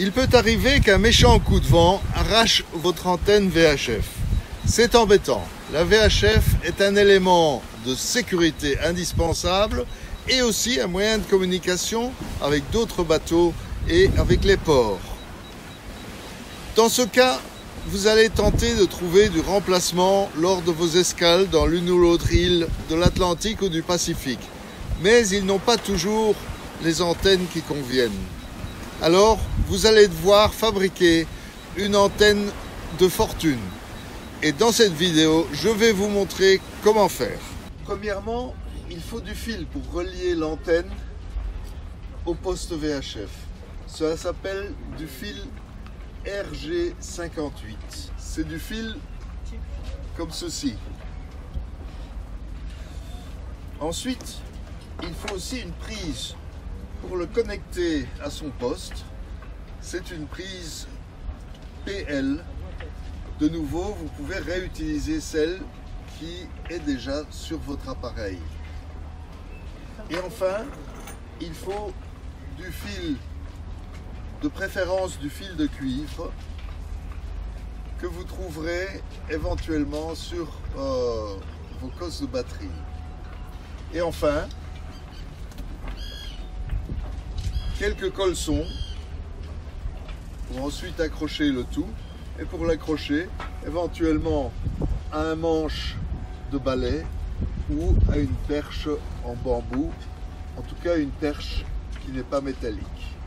Il peut arriver qu'un méchant coup de vent arrache votre antenne VHF. C'est embêtant. La VHF est un élément de sécurité indispensable et aussi un moyen de communication avec d'autres bateaux et avec les ports. Dans ce cas, vous allez tenter de trouver du remplacement lors de vos escales dans l'une ou l'autre île de l'Atlantique ou du Pacifique. Mais ils n'ont pas toujours les antennes qui conviennent. Alors, vous allez devoir fabriquer une antenne de fortune. Et dans cette vidéo, je vais vous montrer comment faire. Premièrement, il faut du fil pour relier l'antenne au poste VHF. Cela s'appelle du fil RG58. C'est du fil comme ceci. Ensuite, il faut aussi une prise pour le connecter à son poste. C'est une prise PL. De nouveau, vous pouvez réutiliser celle qui est déjà sur votre appareil. Et enfin, il faut du fil, de préférence du fil de cuivre, que vous trouverez éventuellement sur vos cosses de batterie. Et enfin, quelques colsons pour ensuite accrocher le tout. Et pour l'accrocher, éventuellement à un manche de balai ou à une perche en bambou, en tout cas une perche qui n'est pas métallique.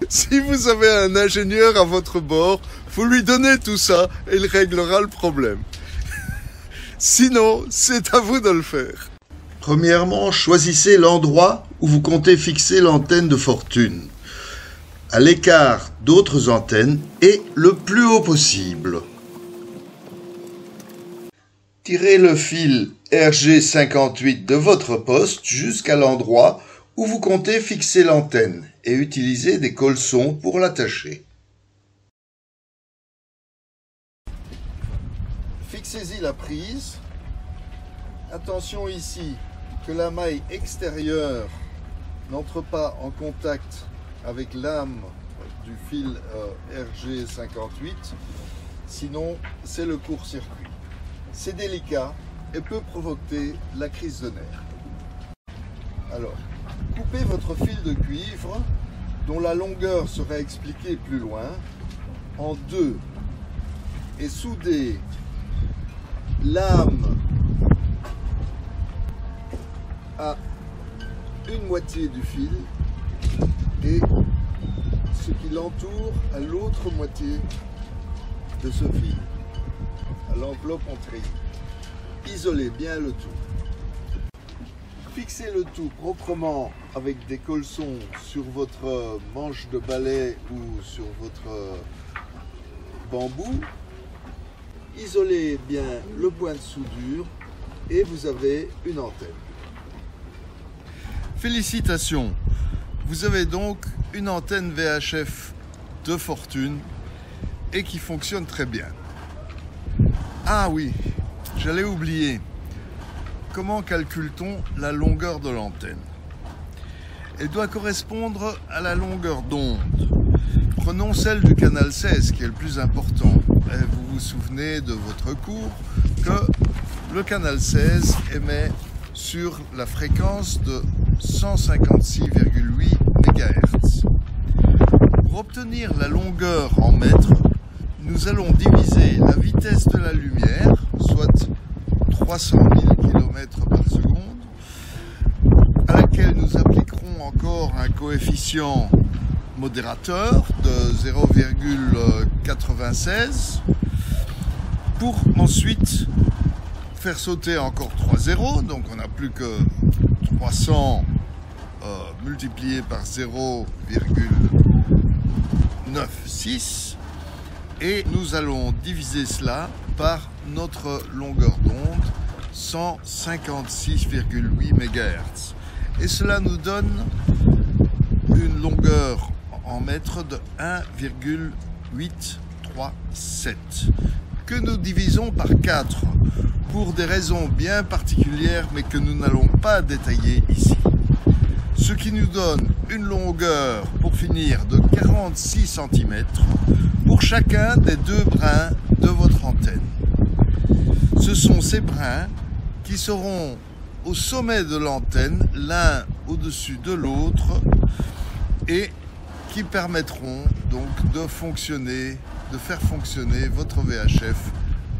Si vous avez un ingénieur à votre bord, vous lui donnez tout ça et il réglera le problème. Sinon, c'est à vous de le faire. Premièrement, choisissez l'endroit où vous comptez fixer l'antenne de fortune, à l'écart d'autres antennes et le plus haut possible. Tirez le fil RG58 de votre poste jusqu'à l'endroit où vous comptez fixer l'antenne et utilisez des colsons pour l'attacher. Fixez-y la prise. Attention ici que la maille extérieure n'entre pas en contact avec l'âme du fil RG58, sinon c'est le court-circuit. C'est délicat et peut provoquer la crise de nerfs. Alors, coupez votre fil de cuivre, dont la longueur sera expliquée plus loin, en deux et soudez l'âme à une moitié du fil et ce qui l'entoure à l'autre moitié de ce fil, à l'enveloppe en treillis. Isolez bien le tout. Fixez le tout proprement avec des colsons sur votre manche de balai ou sur votre bambou. Isolez bien le point de soudure et vous avez une antenne. Félicitations! Vous avez donc une antenne VHF de fortune et qui fonctionne très bien. Ah oui, j'allais oublier. Comment calcule-t-on la longueur de l'antenne? Elle doit correspondre à la longueur d'onde. Prenons celle du canal 16 qui est le plus important. Et vous vous souvenez de votre cours que le canal 16 émet sur la fréquence de 156,8 MHz. Pour obtenir la longueur en mètres, nous allons diviser la vitesse de la lumière, soit 300 000 km par seconde, à laquelle nous appliquerons encore un coefficient modérateur de 0,96 pour ensuite faire sauter encore 3 zéros, donc on n'a plus que 300 multiplié par 0,96 et nous allons diviser cela par notre longueur d'onde 156,8 MHz et cela nous donne une longueur en mètres de 1,837 que nous divisons par 4 pour des raisons bien particulières mais que nous n'allons pas détailler ici. Ce qui nous donne une longueur pour définir de 46 cm pour chacun des deux brins de votre antenne. Ce sont ces brins qui seront au sommet de l'antenne, l'un au-dessus de l'autre, et qui permettront donc de faire fonctionner votre VHF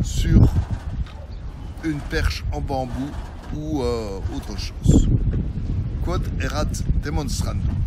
sur une perche en bambou ou autre chose. Quod erat demonstrandum.